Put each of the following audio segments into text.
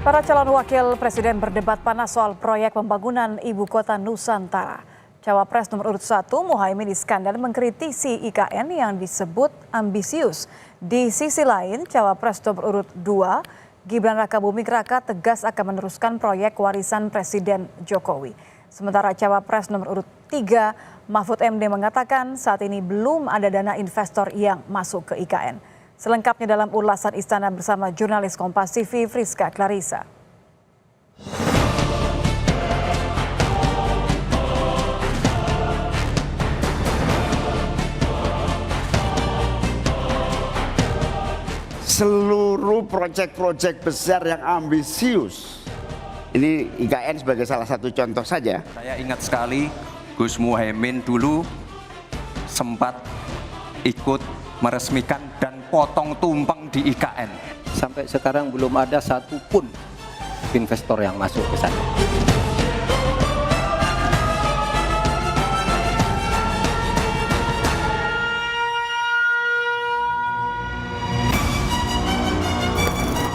Para calon wakil presiden berdebat panas soal proyek pembangunan ibu kota Nusantara. Cawapres nomor urut 1 Muhaimin Iskandar mengkritisi IKN yang disebut ambisius. Di sisi lain, Cawapres nomor urut 2 Gibran Rakabuming Raka tegas akan meneruskan proyek warisan Presiden Jokowi. Sementara Cawapres nomor urut 3 Mahfud MD mengatakan saat ini belum ada dana investor yang masuk ke IKN. Selengkapnya dalam ulasan Istana bersama jurnalis Kompas TV Friska Clarissa. Seluruh proyek-proyek besar yang ambisius, ini IKN sebagai salah satu contoh saja. Saya ingat sekali Gus Muhaimin dulu sempat ikut meresmikan dan potong tumpeng di IKN. Sampai sekarang belum ada satupun investor yang masuk ke sana.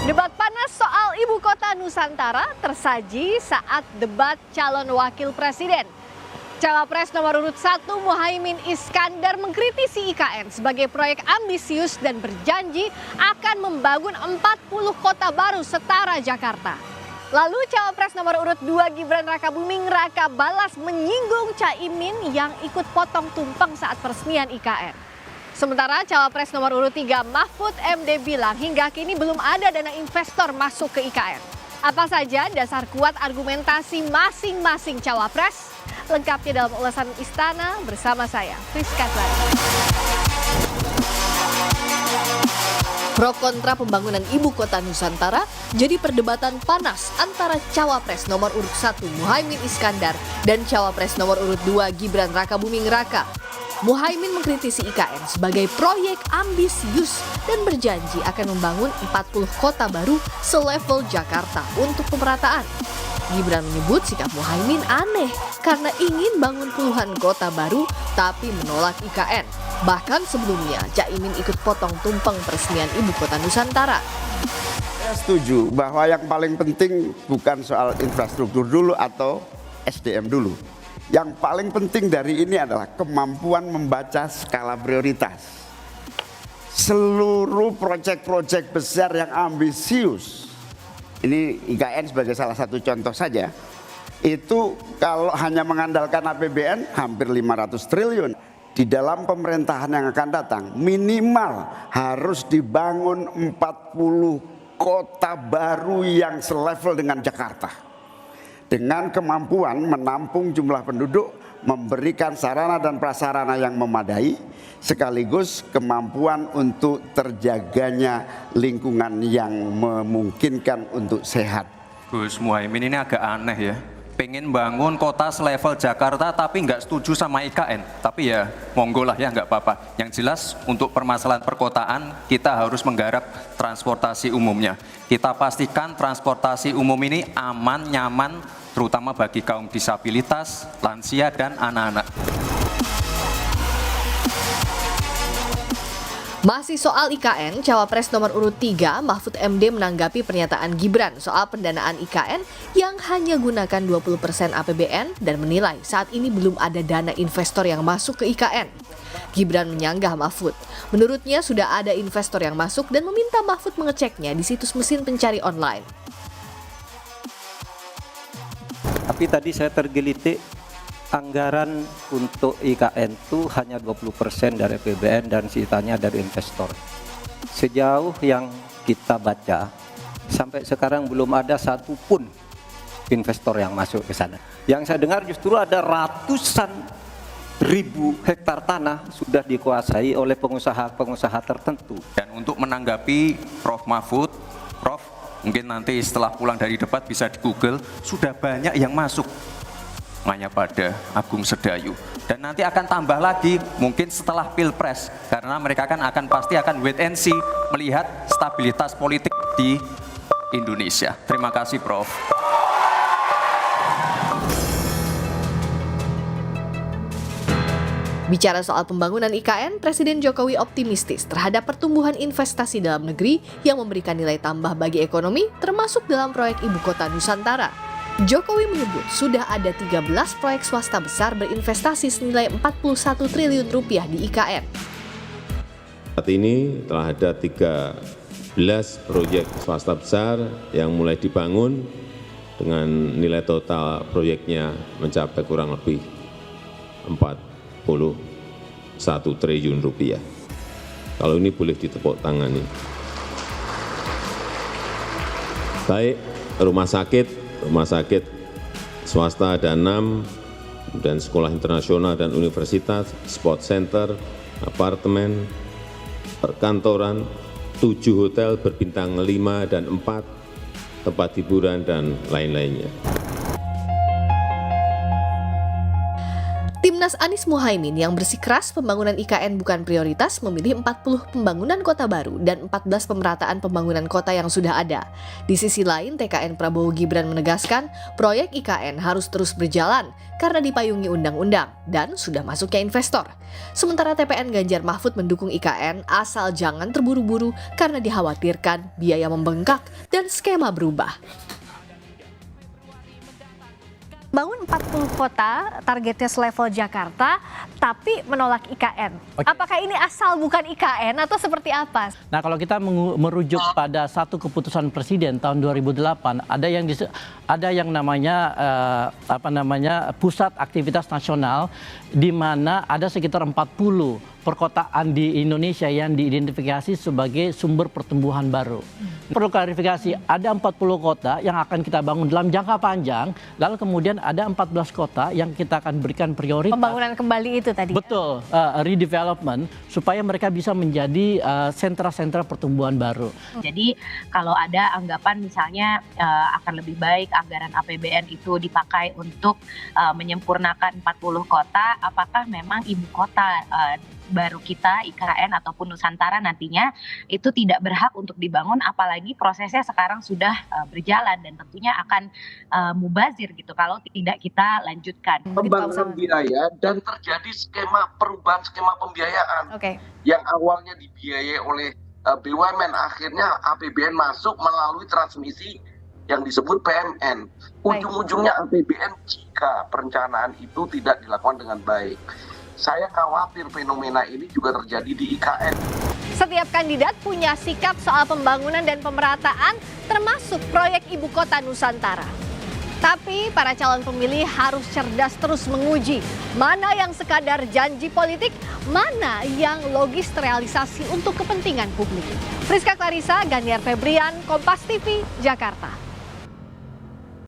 Debat panas soal ibu kota Nusantara tersaji saat debat calon wakil presiden. Cawapres nomor urut 1 Muhaimin Iskandar mengkritisi IKN sebagai proyek ambisius dan berjanji akan membangun 40 kota baru setara Jakarta. Lalu Cawapres nomor urut 2 Gibran Rakabuming Raka balas menyinggung Caimin yang ikut potong tumpeng saat peresmian IKN. Sementara Cawapres nomor urut 3 Mahfud MD bilang hingga kini belum ada dana investor masuk ke IKN. Apa saja dasar kuat argumentasi masing-masing Cawapres? Lengkapnya dalam ulasan Istana bersama saya, Friska Clarissa. Pro kontra pembangunan ibu kota Nusantara jadi perdebatan panas antara Cawapres nomor urut 1 Muhaimin Iskandar dan Cawapres nomor urut 2 Gibran Rakabuming Raka. Muhaimin mengkritisi IKN sebagai proyek ambisius dan berjanji akan membangun 40 kota baru selevel Jakarta untuk pemerataan. Gibran menyebut sikap Muhaimin aneh karena ingin bangun puluhan kota baru tapi menolak IKN. Bahkan sebelumnya Caimin ikut potong tumpeng peresmian ibu kota Nusantara. Saya setuju bahwa yang paling penting bukan soal infrastruktur dulu atau SDM dulu. Yang paling penting dari ini adalah kemampuan membaca skala prioritas. Seluruh proyek-proyek besar yang ambisius, ini IKN sebagai salah satu contoh saja, itu kalau hanya mengandalkan APBN hampir 500 triliun. Di dalam pemerintahan yang akan datang minimal harus dibangun 40 kota baru yang selevel dengan Jakarta. Dengan kemampuan menampung jumlah penduduk, memberikan sarana dan prasarana yang memadai, sekaligus kemampuan untuk terjaganya lingkungan yang memungkinkan untuk sehat. Gus Muhaimin ini agak aneh ya. Pengen bangun kota selevel Jakarta tapi nggak setuju sama IKN. Tapi ya monggo lah ya, nggak apa-apa. Yang jelas untuk permasalahan perkotaan kita harus menggarap transportasi umumnya. Kita pastikan transportasi umum ini aman, nyaman, terutama bagi kaum disabilitas, lansia, dan anak-anak. Masih soal IKN, Cawapres nomor urut 3 Mahfud MD menanggapi pernyataan Gibran soal pendanaan IKN yang hanya gunakan 20% APBN dan menilai saat ini belum ada dana investor yang masuk ke IKN. Gibran menyanggah Mahfud. Menurutnya sudah ada investor yang masuk dan meminta Mahfud mengeceknya di situs mesin pencari online. Tapi tadi saya tergelitik, anggaran untuk IKN itu hanya 20% dari APBN dan sisanya dari investor. Sejauh yang kita baca, sampai sekarang belum ada satupun investor yang masuk ke sana. Yang saya dengar justru ada ratusan ribu hektar tanah sudah dikuasai oleh pengusaha-pengusaha tertentu. Dan untuk menanggapi Prof. Mahfud, Prof, mungkin nanti setelah pulang dari debat bisa di Google, sudah banyak yang masuk. Hanya pada Agung Sedayu, dan nanti akan tambah lagi mungkin setelah Pilpres karena mereka pasti akan wait and see melihat stabilitas politik di Indonesia. Terima kasih, Prof. Bicara soal pembangunan IKN, Presiden Jokowi optimistis terhadap pertumbuhan investasi dalam negeri yang memberikan nilai tambah bagi ekonomi, termasuk dalam proyek Ibu Kota Nusantara. Jokowi menyebut sudah ada 13 proyek swasta besar berinvestasi senilai 41 triliun rupiah di IKN. Saat ini telah ada 13 proyek swasta besar yang mulai dibangun dengan nilai total proyeknya mencapai kurang lebih 41 triliun rupiah. Kalau ini boleh ditepuk tangani. Baik rumah sakit swasta ada 6, dan sekolah internasional dan universitas, sport center, apartemen, perkantoran, 7 hotel berbintang 5 dan 4, tempat hiburan dan lain-lainnya. Timnas Anies Muhaimin yang bersikeras pembangunan IKN bukan prioritas memilih 40 pembangunan kota baru dan 14 pemerataan pembangunan kota yang sudah ada. Di sisi lain, TKN Prabowo Gibran menegaskan proyek IKN harus terus berjalan karena dipayungi undang-undang dan sudah masuknya investor. Sementara TPN Ganjar Mahfud mendukung IKN asal jangan terburu-buru karena dikhawatirkan biaya membengkak dan skema berubah. Bangun 40 kota, targetnya selevel Jakarta, tapi menolak IKN. Oke. Apakah ini asal bukan IKN atau seperti apa? Nah, kalau kita merujuk pada satu keputusan presiden tahun 2008, ada yang namanya pusat aktivitas nasional, di mana ada sekitar 40 perkotaan di Indonesia yang diidentifikasi sebagai sumber pertumbuhan baru. Perlu klarifikasi, ada 40 kota yang akan kita bangun dalam jangka panjang, lalu kemudian ada 14 kota yang kita akan berikan prioritas. Pembangunan kembali itu tadi. Betul, redevelopment, supaya mereka bisa menjadi sentra-sentra pertumbuhan baru. Jadi kalau ada anggapan misalnya akan lebih baik anggaran APBN itu dipakai untuk menyempurnakan 40 kota, apakah memang ibu kota baru kita, IKN ataupun Nusantara nantinya itu tidak berhak untuk dibangun, apalagi prosesnya sekarang sudah berjalan dan tentunya akan mubazir gitu kalau tidak kita lanjutkan. Pembangunan biaya dan terjadi perubahan skema pembiayaan yang awalnya dibiayai oleh BUMN, akhirnya APBN masuk melalui transmisi yang disebut PMN. Ujung-ujungnya APBN jika perencanaan itu tidak dilakukan dengan baik. Saya khawatir fenomena ini juga terjadi di IKN. Setiap kandidat punya sikap soal pembangunan dan pemerataan, termasuk proyek Ibu Kota Nusantara. Tapi para calon pemilih harus cerdas terus menguji mana yang sekadar janji politik, mana yang logis terrealisasi untuk kepentingan publik. Friska Clarissa, Ganiar Febrian, Kompas TV, Jakarta.